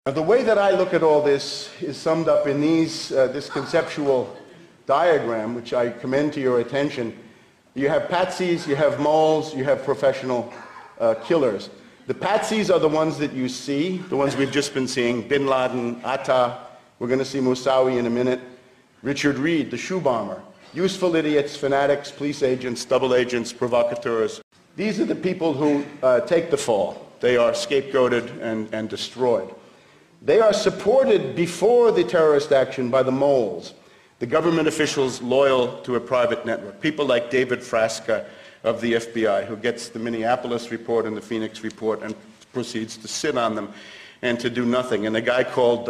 Now, the way that I look at all this is summed up in this conceptual diagram, which I commend to your attention. You have patsies, you have moles, you have professional killers. The patsies are the ones that you see, the ones we've just been seeing: Bin Laden, Atta, we're going to see Moussaoui in a minute, Richard Reed, the shoe bomber, useful idiots, fanatics, police agents, double agents, provocateurs. These are the people who take the fall. They are scapegoated and destroyed. They are supported before the terrorist action by the moles, the government officials loyal to a private network. People like David Frasca of the FBI, who gets the Minneapolis report and the Phoenix report and proceeds to sit on them and to do nothing. And a guy called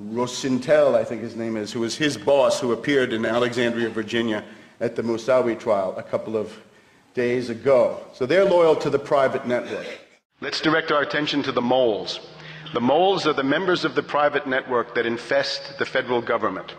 Rosenthal, I think his name is, who was his boss, who appeared in Alexandria, Virginia at the Moussaoui trial a couple of days ago. So they're loyal to the private network. Let's direct our attention to the moles. The moles are the members of the private network that infest the federal government.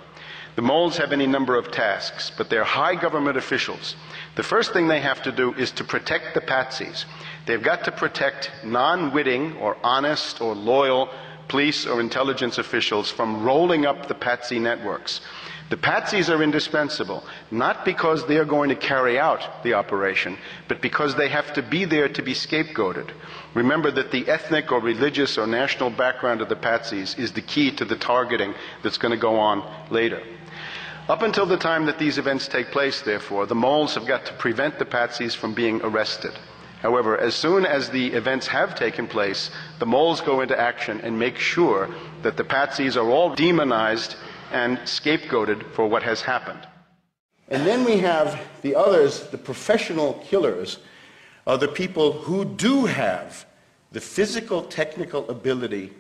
The moles have any number of tasks, but they're high government officials. The first thing they have to do is to protect the patsies. They've got to protect non-witting or honest or loyal police or intelligence officials from rolling up the patsy networks. The patsies are indispensable, not because they are going to carry out the operation, but because they have to be there to be scapegoated. Remember that the ethnic or religious or national background of the patsies is the key to the targeting that's going to go on later. Up until the time that these events take place, therefore, the moles have got to prevent the patsies from being arrested. However, as soon as the events have taken place, the moles go into action and make sure that the patsies are all demonized and scapegoated for what has happened. And then we have the others, the professional killers, are the people who do have the physical, technical ability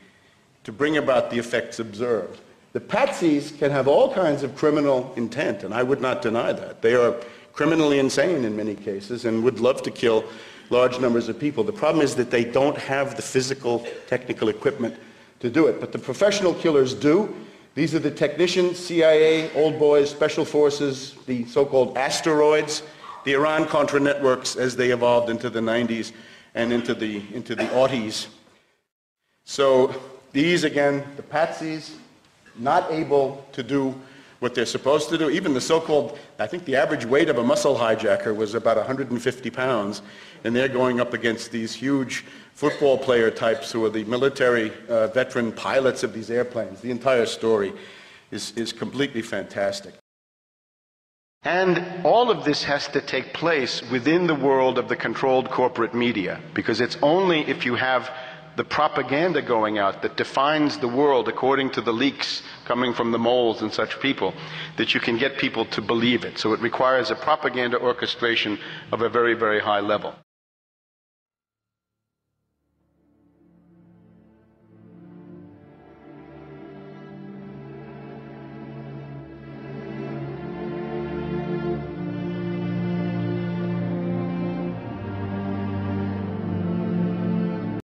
to bring about the effects observed. The patsies can have all kinds of criminal intent, and I would not deny that. They are criminally insane in many cases and would love to kill large numbers of people. The problem is that they don't have the physical, technical equipment to do it. But the professional killers do. These are the technicians, CIA, old boys, special forces, the so-called asteroids, the Iran-Contra networks as they evolved into the 90s and into the aughties. So these, again, the patsies, not able to do what they're supposed to do. Even the so-called, I think the average weight of a muscle hijacker was about 150 pounds, and they're going up against these huge football player types who are the military veteran pilots of these airplanes. The entire story is completely fantastic. And all of this has to take place within the world of the controlled corporate media, because it's only if you have the propaganda going out that defines the world according to the leaks coming from the moles and such people that you can get people to believe it. So it requires a propaganda orchestration of a very, very high level.